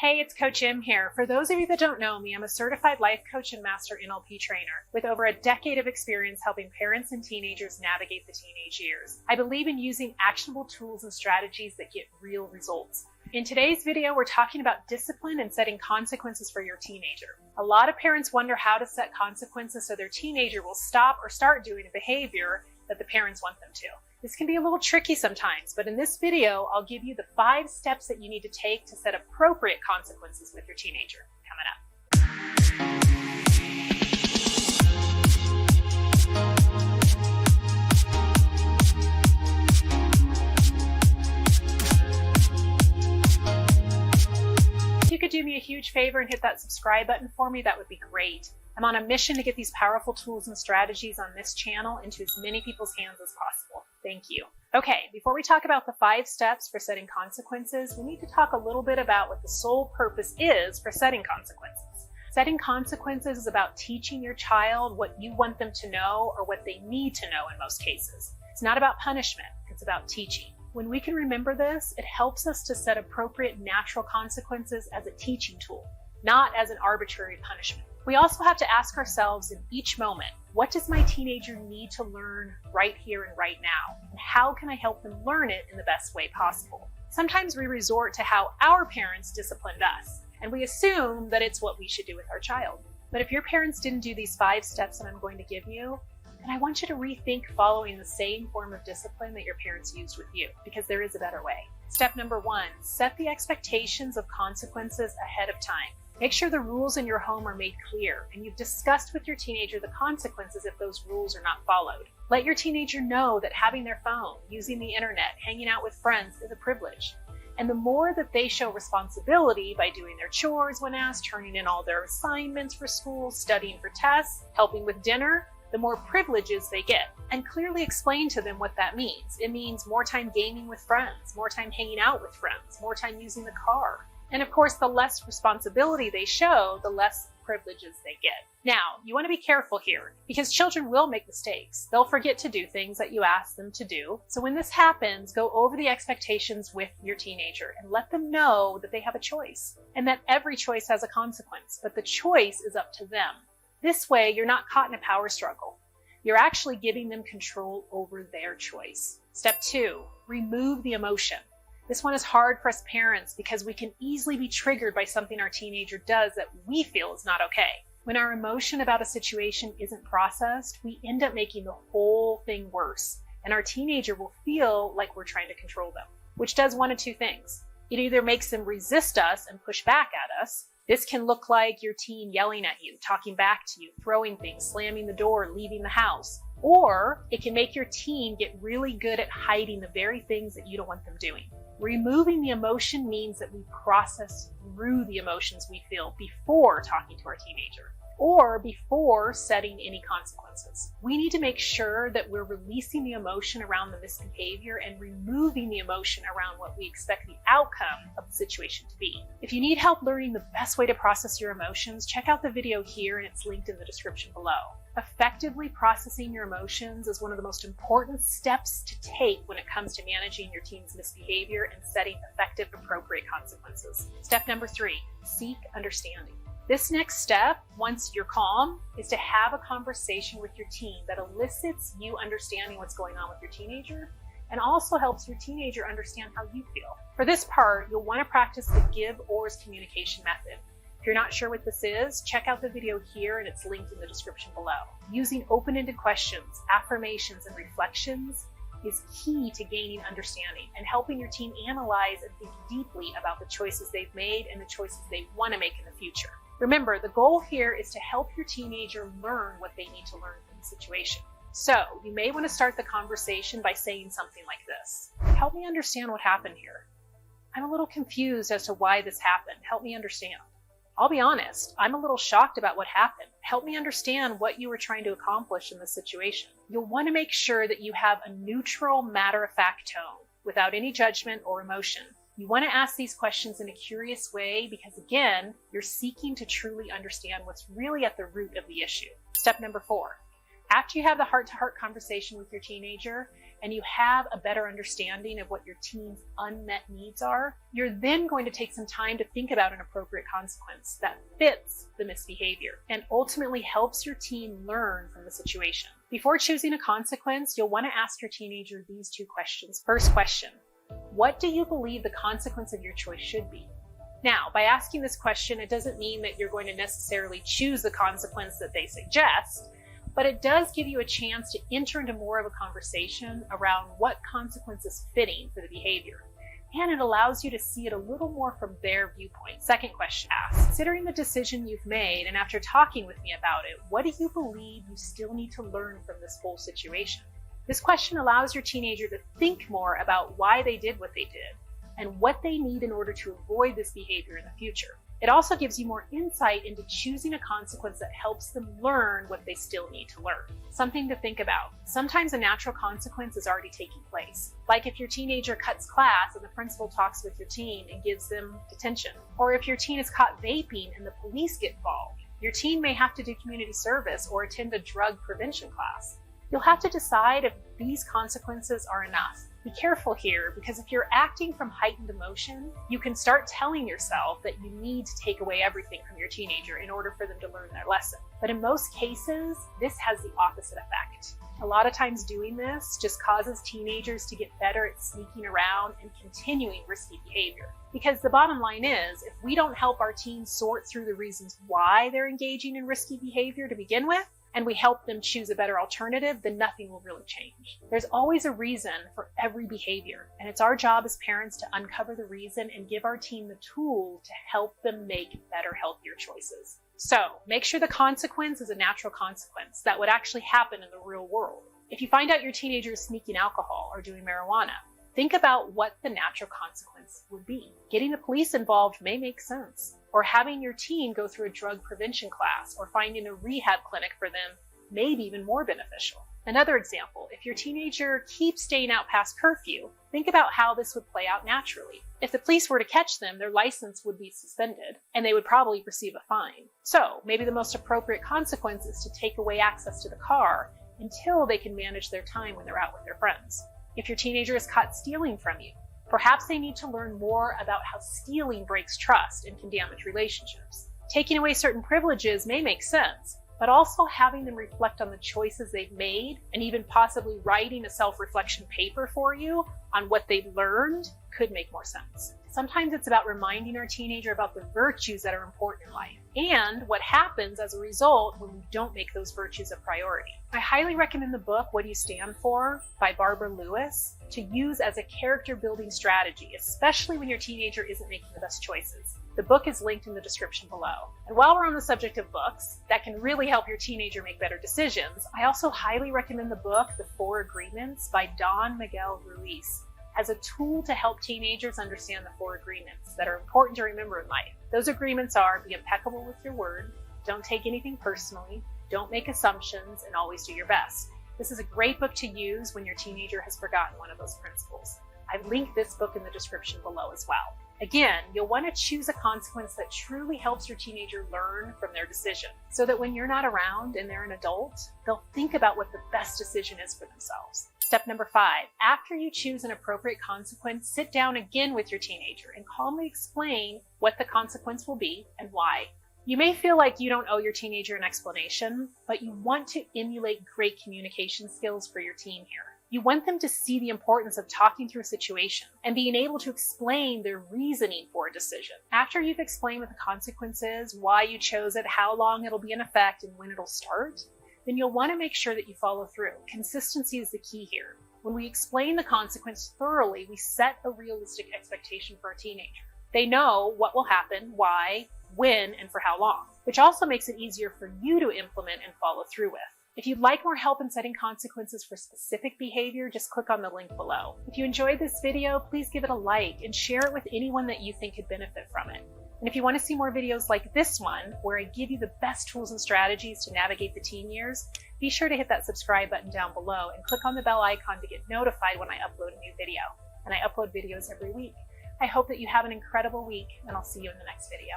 Hey, it's Coach M here. For those of you that don't know me, I'm a certified life coach and master NLP trainer with over a decade of experience helping parents and teenagers navigate the teenage years. I believe in using actionable tools and strategies that get real results. In today's video, we're talking about discipline and setting consequences for your teenager. A lot of parents wonder how to set consequences so their teenager will stop or start doing a behavior that the parents want them to. This can be a little tricky sometimes, but in this video, I'll give you the 5 steps that you need to take to set appropriate consequences with your teenager. Coming up. If you could do me a huge favor and hit that subscribe button for me, that would be great. I'm on a mission to get these powerful tools and strategies on this channel into as many people's hands as possible. Thank you. Okay, before we talk about the 5 steps for setting consequences, we need to talk a little bit about what the sole purpose is for setting consequences. Setting consequences is about teaching your child what you want them to know or what they need to know in most cases. It's not about punishment, it's about teaching. When we can remember this, it helps us to set appropriate natural consequences as a teaching tool, not as an arbitrary punishment. We also have to ask ourselves in each moment, what does my teenager need to learn right here and right now? And how can I help them learn it in the best way possible? Sometimes we resort to how our parents disciplined us, and we assume that it's what we should do with our child. But if your parents didn't do these 5 steps that I'm going to give you, then I want you to rethink following the same form of discipline that your parents used with you, because there is a better way. Step number 1, set the expectations of consequences ahead of time. Make sure the rules in your home are made clear and you've discussed with your teenager the consequences if those rules are not followed. Let your teenager know that having their phone, using the internet, hanging out with friends is a privilege. And the more that they show responsibility by doing their chores when asked, turning in all their assignments for school, studying for tests, helping with dinner, the more privileges they get. And clearly explain to them what that means. It means more time gaming with friends, more time hanging out with friends, more time using the car. And of course, the less responsibility they show, the less privileges they get. Now, you want to be careful here because children will make mistakes. They'll forget to do things that you ask them to do. So when this happens, go over the expectations with your teenager and let them know that they have a choice and that every choice has a consequence, but the choice is up to them. This way, you're not caught in a power struggle. You're actually giving them control over their choice. Step 2, remove the emotion. This one is hard for us parents because we can easily be triggered by something our teenager does that we feel is not okay. When our emotion about a situation isn't processed, we end up making the whole thing worse, and our teenager will feel like we're trying to control them, which does one of 2 things. It either makes them resist us and push back at us. This can look like your teen yelling at you, talking back to you, throwing things, slamming the door, leaving the house. Or it can make your teen get really good at hiding the very things that you don't want them doing. Removing the emotion means that we process through the emotions we feel before talking to our teenager or before setting any consequences. We need to make sure that we're releasing the emotion around the misbehavior and removing the emotion around what we expect the outcome of the situation to be. If you need help learning the best way to process your emotions, check out the video here and it's linked in the description below. Effectively processing your emotions is one of the most important steps to take when it comes to managing your teen's misbehavior and setting effective, appropriate consequences. Step number 3, seek understanding. This next step, once you're calm, is to have a conversation with your teen that elicits you understanding what's going on with your teenager and also helps your teenager understand how you feel. For this part, you'll want to practice the give-ors communication method. If you're not sure what this is, check out the video here and it's linked in the description below. Using open-ended questions, affirmations, and reflections is key to gaining understanding and helping your teen analyze and think deeply about the choices they've made and the choices they want to make in the future. Remember, the goal here is to help your teenager learn what they need to learn from the situation. So you may want to start the conversation by saying something like this. Help me understand what happened here. I'm a little confused as to why this happened. Help me understand. I'll be honest, I'm a little shocked about what happened. Help me understand what you were trying to accomplish in this situation. You'll want to make sure that you have a neutral, matter-of-fact tone without any judgment or emotion. You want to ask these questions in a curious way because, again, you're seeking to truly understand what's really at the root of the issue. Step number 4. After you have the heart-to-heart conversation with your teenager, and you have a better understanding of what your teen's unmet needs are, you're then going to take some time to think about an appropriate consequence that fits the misbehavior and ultimately helps your teen learn from the situation. Before choosing a consequence, you'll want to ask your teenager these two questions. First question, what do you believe the consequence of your choice should be? Now, by asking this question, it doesn't mean that you're going to necessarily choose the consequence that they suggest, but it does give you a chance to enter into more of a conversation around what consequence is fitting for the behavior. And it allows you to see it a little more from their viewpoint. Second question asked, considering the decision you've made and after talking with me about it, what do you believe you still need to learn from this whole situation? This question allows your teenager to think more about why they did what they did and what they need in order to avoid this behavior in the future. It also gives you more insight into choosing a consequence that helps them learn what they still need to learn. Something to think about. Sometimes a natural consequence is already taking place. Like if your teenager cuts class and the principal talks with your teen and gives them detention. Or if your teen is caught vaping and the police get involved. Your teen may have to do community service or attend a drug prevention class. You'll have to decide if these consequences are enough. Be careful here, because if you're acting from heightened emotion, you can start telling yourself that you need to take away everything from your teenager in order for them to learn their lesson. But in most cases, this has the opposite effect. A lot of times doing this just causes teenagers to get better at sneaking around and continuing risky behavior. Because the bottom line is, if we don't help our teens sort through the reasons why they're engaging in risky behavior to begin with, and we help them choose a better alternative, then nothing will really change. There's always a reason for every behavior, and it's our job as parents to uncover the reason and give our teen the tool to help them make better, healthier choices. So make sure the consequence is a natural consequence that would actually happen in the real world. If you find out your teenager is sneaking alcohol or doing marijuana, think about what the natural consequence would be. Getting the police involved may make sense. Or having your teen go through a drug prevention class or finding a rehab clinic for them may be even more beneficial. Another example, if your teenager keeps staying out past curfew, think about how this would play out naturally. If the police were to catch them, their license would be suspended and they would probably receive a fine. So maybe the most appropriate consequence is to take away access to the car until they can manage their time when they're out with their friends. If your teenager is caught stealing from you, perhaps they need to learn more about how stealing breaks trust and can damage relationships. Taking away certain privileges may make sense, but also having them reflect on the choices they've made and even possibly writing a self-reflection paper for you on what they've learned could make more sense. Sometimes it's about reminding our teenager about the virtues that are important in life and what happens as a result when we don't make those virtues a priority. I highly recommend the book, What Do You Stand For? By Barbara Lewis to use as a character building strategy, especially when your teenager isn't making the best choices. The book is linked in the description below. And while we're on the subject of books that can really help your teenager make better decisions, I also highly recommend the book, The 4 Agreements by Don Miguel Ruiz, as a tool to help teenagers understand the 4 agreements that are important to remember in life. Those agreements are: be impeccable with your word, don't take anything personally, don't make assumptions, and always do your best. This is a great book to use when your teenager has forgotten one of those principles. I've linked this book in the description below as well. Again, you'll want to choose a consequence that truly helps your teenager learn from their decision, so that when you're not around and they're an adult, they'll think about what the best decision is for themselves. Step number 5, after you choose an appropriate consequence, sit down again with your teenager and calmly explain what the consequence will be and why. You may feel like you don't owe your teenager an explanation, but you want to emulate great communication skills for your teen here. You want them to see the importance of talking through a situation and being able to explain their reasoning for a decision. After you've explained what the consequence is, why you chose it, how long it'll be in effect, and when it'll start, then you'll want to make sure that you follow through. Consistency is the key here. When we explain the consequence thoroughly, we set a realistic expectation for our teenager. They know what will happen, why, when, and for how long, which also makes it easier for you to implement and follow through with. If you'd like more help in setting consequences for specific behavior, just click on the link below. If you enjoyed this video, please give it a like and share it with anyone that you think could benefit from it. And if you want to see more videos like this one, where I give you the best tools and strategies to navigate the teen years, be sure to hit that subscribe button down below and click on the bell icon to get notified when I upload a new video. And I upload videos every week. I hope that you have an incredible week, and I'll see you in the next video.